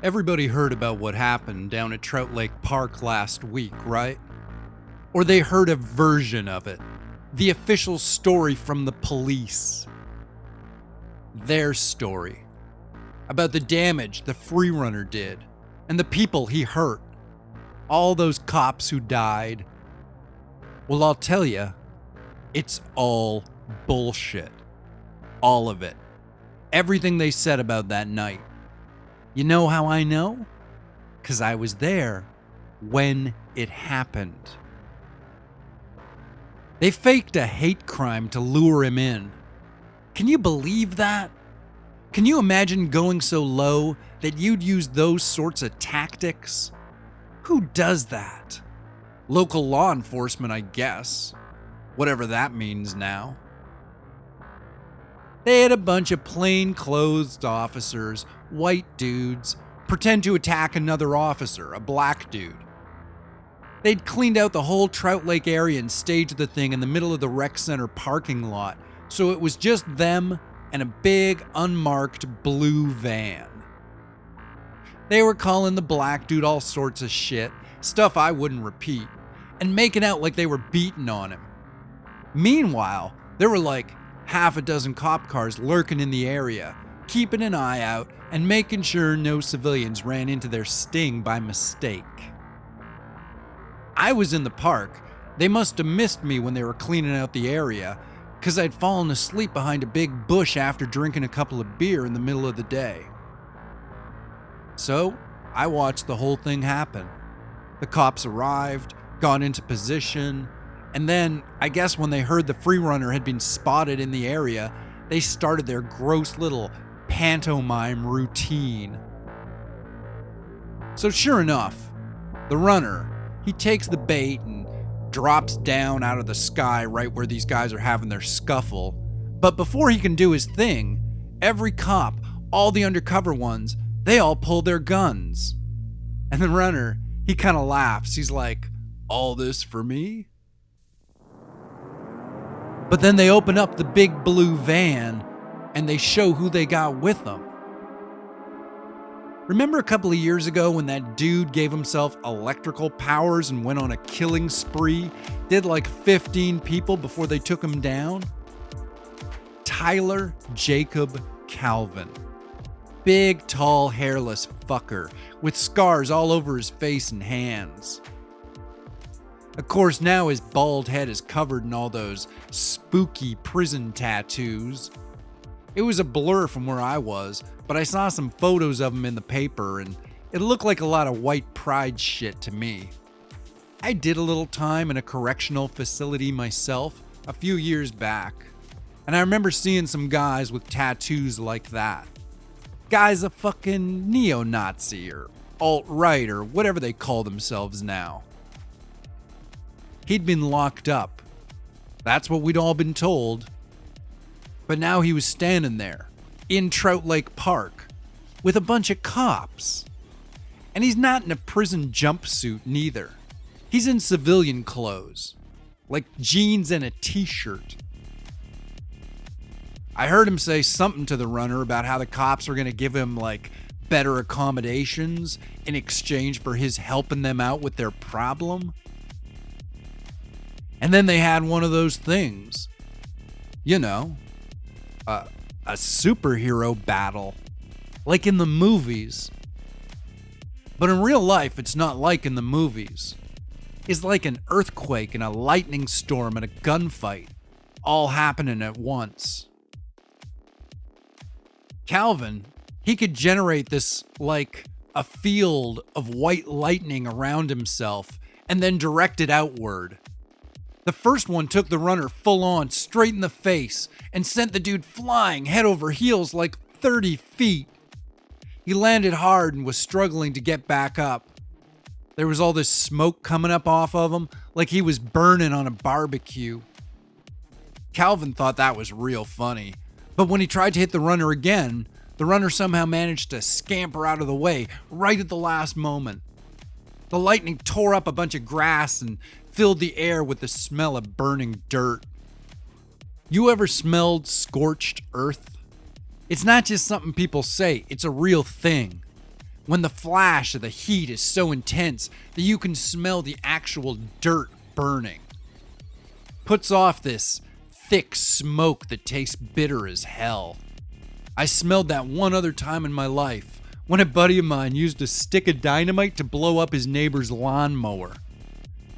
Everybody heard about what happened down at Trout Lake Park last week, right? Or they heard a version of it. The official story from the police. Their story. About the damage the freerunner did. And the people he hurt. All those cops who died. Well, I'll tell you, it's all bullshit. All of it. Everything they said about that night. You know how I know? 'Cause I was there when it happened. They faked a hate crime to lure him in. Can you believe that? Can you imagine going so low that you'd use those sorts of tactics? Who does that? Local law enforcement, I guess. Whatever that means now. They had a bunch of plain-clothes officers, white dudes, pretend to attack another officer, a black dude. They'd cleaned out the whole Trout Lake area and staged the thing in the middle of the rec center parking lot, so it was just them and a big, unmarked blue van. They were calling the black dude all sorts of shit, stuff I wouldn't repeat, and making out like they were beating on him. Meanwhile, there were like half a dozen cop cars lurking in the area, keeping an eye out and making sure no civilians ran into their sting by mistake. I was in the park. They must have missed me when they were cleaning out the area, 'cause I'd fallen asleep behind a big bush after drinking a couple of beer in the middle of the day. So, I watched the whole thing happen. The cops arrived, got into position, and then, I guess when they heard the freerunner had been spotted in the area, they started their gross little pantomime routine. So sure enough, the runner, he takes the bait and drops down out of the sky right where these guys are having their scuffle. But before he can do his thing, every cop, all the undercover ones, they all pull their guns. And the runner, he kind of laughs. He's like, "All this for me?" But then they open up the big blue van and they show who they got with them. Remember a couple of years ago when that dude gave himself electrical powers and went on a killing spree, did like 15 people before they took him down? Tyler Jacob Calvin. Big, tall, hairless fucker with scars all over his face and hands. Of course, now his bald head is covered in all those spooky prison tattoos. It was a blur from where I was, but I saw some photos of him in the paper, and it looked like a lot of white pride shit to me. I did a little time in a correctional facility myself a few years back, and I remember seeing some guys with tattoos like that. Guys a fucking neo-Nazi or alt-right or whatever they call themselves now. He'd been locked up. That's what we'd all been told. But now he was standing there, in Trout Lake Park, with a bunch of cops. And he's not in a prison jumpsuit neither. He's in civilian clothes, like jeans and a t-shirt. I heard him say something to the runner about how the cops are going to give him, like, better accommodations in exchange for his helping them out with their problem. And then they had one of those things. You know, a superhero battle. Like in the movies. But in real life, it's not like in the movies. It's like an earthquake and a lightning storm and a gunfight. All happening at once. Calvin, he could generate this, like, a field of white lightning around himself and then direct it outward. The first one took the runner full on, straight in the face, and sent the dude flying head over heels like 30 feet. He landed hard and was struggling to get back up. There was all this smoke coming up off of him, like he was burning on a barbecue. Calvin thought that was real funny, but when he tried to hit the runner again, the runner somehow managed to scamper out of the way right at the last moment. The lightning tore up a bunch of grass and filled the air with the smell of burning dirt. You ever smelled scorched earth? It's not just something people say, it's a real thing. when the flash of the heat is so intense that you can smell the actual dirt burning. Puts off this thick smoke that tastes bitter as hell. I smelled that one other time in my life when a buddy of mine used a stick of dynamite to blow up his neighbor's lawnmower.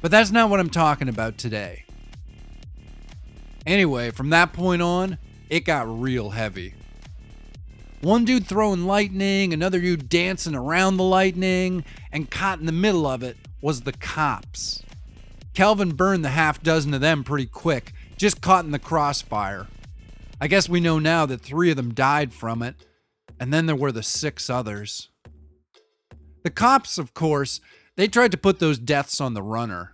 But that's not what I'm talking about today. Anyway, from that point on, it got real heavy. One dude throwing lightning, another dude dancing around the lightning, and caught in the middle of it was the cops. Calvin burned the half dozen of them pretty quick, just caught in the crossfire. I guess we know now that 3 of them died from it, and then there were the 6 others. The cops, of course, they tried to put those deaths on the runner,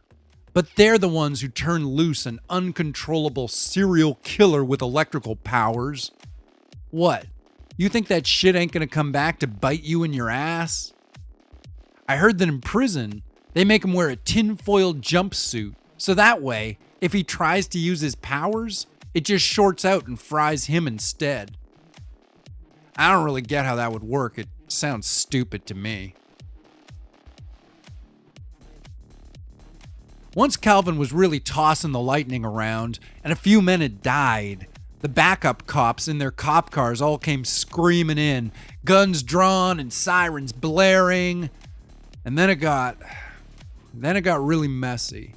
but they're the ones who turned loose an uncontrollable serial killer with electrical powers. What? You think that shit ain't gonna come back to bite you in your ass? I heard that in prison, they make him wear a tinfoil jumpsuit, so that way, if he tries to use his powers, it just shorts out and fries him instead. I don't really get how that would work. It sounds stupid to me. Once Calvin was really tossing the lightning around, and a few men had died, the backup cops in their cop cars all came screaming in, guns drawn and sirens blaring, and then it got really messy.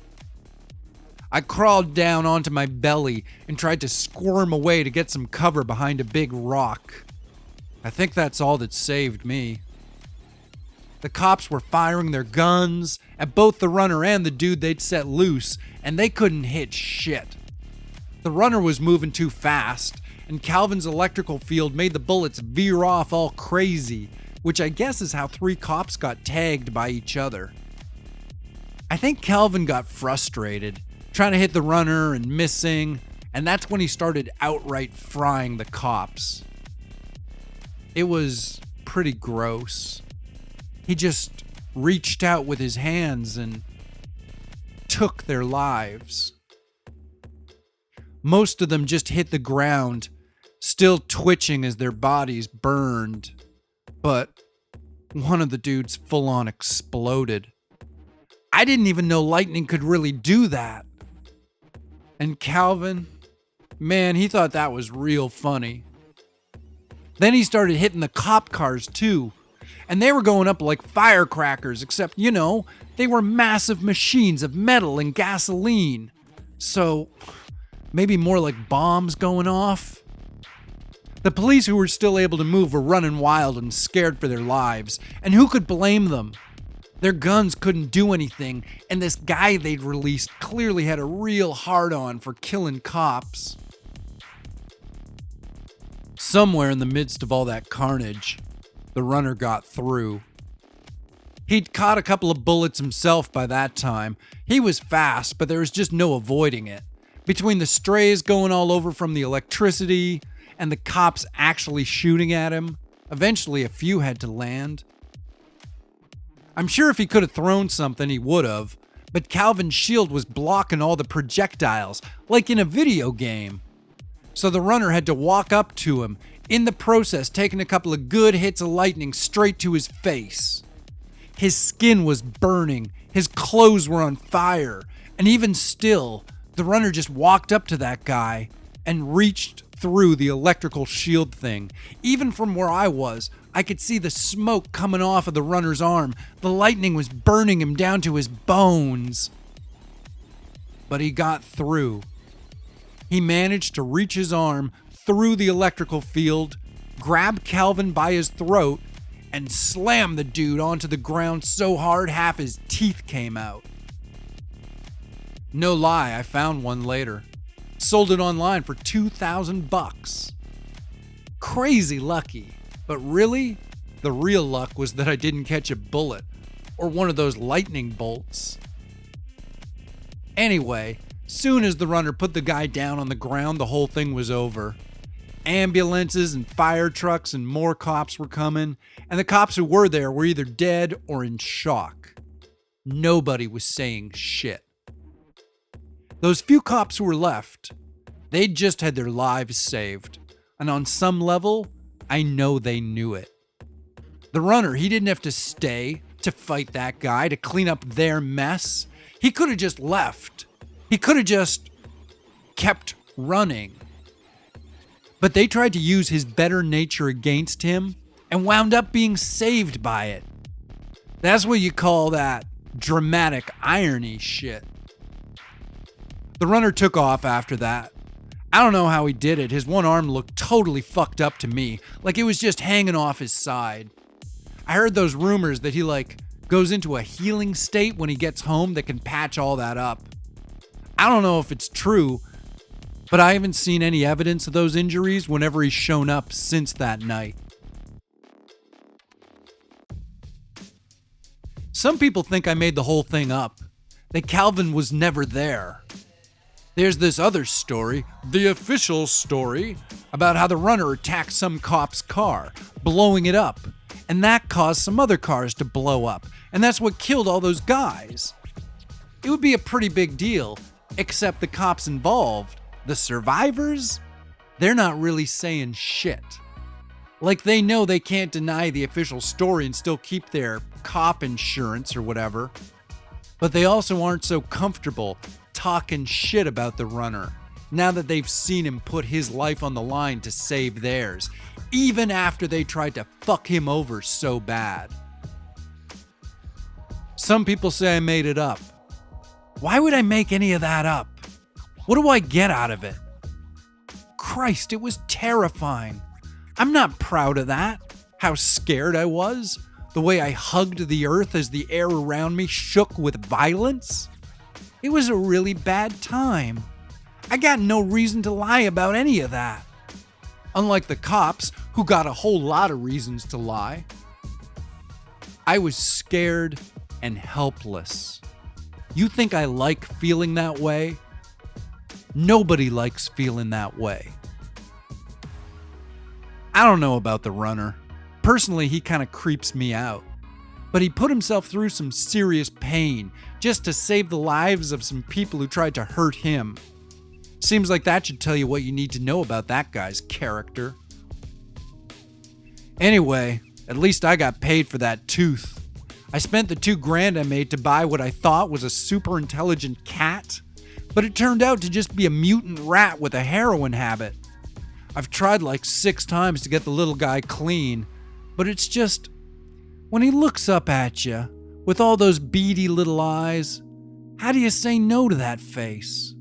I crawled down onto my belly and tried to squirm away to get some cover behind a big rock. I think that's all that saved me. The cops were firing their guns at both the runner and the dude they'd set loose, and they couldn't hit shit. The runner was moving too fast, and Calvin's electrical field made the bullets veer off all crazy, which I guess is how 3 cops got tagged by each other. I think Calvin got frustrated, trying to hit the runner and missing, and that's when he started outright frying the cops. It was pretty gross. He just reached out with his hands and took their lives. Most of them just hit the ground, still twitching as their bodies burned. But one of the dudes full-on exploded. I didn't even know lightning could really do that. And Calvin, man, he thought that was real funny. Then he started hitting the cop cars too. And they were going up like firecrackers, except, they were massive machines of metal and gasoline. So maybe more like bombs going off. The police who were still able to move were running wild and scared for their lives, and who could blame them? Their guns couldn't do anything, and this guy they'd released clearly had a real hard-on for killing cops. Somewhere in the midst of all that carnage, the runner got through. He'd caught a couple of bullets himself by that time. He was fast, but there was just no avoiding it. Between the strays going all over from the electricity and the cops actually shooting at him, eventually a few had to land. I'm sure if he could have thrown something, he would have, but Calvin's shield was blocking all the projectiles, like in a video game. So the runner had to walk up to him, in the process taking a couple of good hits of lightning straight to his face. His skin was burning, his clothes were on fire, and even still, the runner just walked up to that guy and reached through the electrical shield thing. Even from where I was, I could see the smoke coming off of the runner's arm. The lightning was burning him down to his bones. But he got through. He managed to reach his arm through the electrical field, grab Calvin by his throat, and slam the dude onto the ground so hard half his teeth came out. No lie, I found one later. Sold it online for $2,000. Crazy lucky, but really, the real luck was that I didn't catch a bullet or one of those lightning bolts. Anyway, soon as the runner put the guy down on the ground, the whole thing was over. Ambulances and fire trucks and more cops were coming, and the cops who were there were either dead or in shock. Nobody was saying shit. Those few cops who were left, they'd just had their lives saved, and on some level, I know they knew it. The runner, he didn't have to stay to fight that guy, to clean up their mess. He could have just left. He could have just kept running. But they tried to use his better nature against him and wound up being saved by it. That's what you call that dramatic irony shit. The runner took off after that. I don't know how he did it. His one arm looked totally fucked up to me, like it was just hanging off his side. I heard those rumors that he goes into a healing state when he gets home that can patch all that up. I don't know if it's true, but I haven't seen any evidence of those injuries whenever he's shown up since that night. Some people think I made the whole thing up, that Calvin was never there. There's this other story, the official story, about how the runner attacked some cop's car, blowing it up, and that caused some other cars to blow up, and that's what killed all those guys. It would be a pretty big deal, except the cops involved, the survivors, they're not really saying shit. Like they know they can't deny the official story and still keep their cop insurance or whatever, but they also aren't so comfortable talking shit about the runner now that they've seen him put his life on the line to save theirs, even after they tried to fuck him over so bad. Some people say I made it up. Why would I make any of that up? What do I get out of it? Christ, it was terrifying. I'm not proud of that. How scared I was. The way I hugged the earth as the air around me shook with violence. It was a really bad time. I got no reason to lie about any of that. Unlike the cops, who got a whole lot of reasons to lie. I was scared and helpless. You think I like feeling that way? Nobody likes feeling that way. I don't know about the runner. Personally, he kind of creeps me out. But he put himself through some serious pain just to save the lives of some people who tried to hurt him. Seems like that should tell you what you need to know about that guy's character. Anyway, at least I got paid for that tooth. I spent the $2,000 I made to buy what I thought was a super intelligent cat, but it turned out to just be a mutant rat with a heroin habit. I've tried 6 times to get the little guy clean, but it's just, when he looks up at you with all those beady little eyes, how do you say no to that face?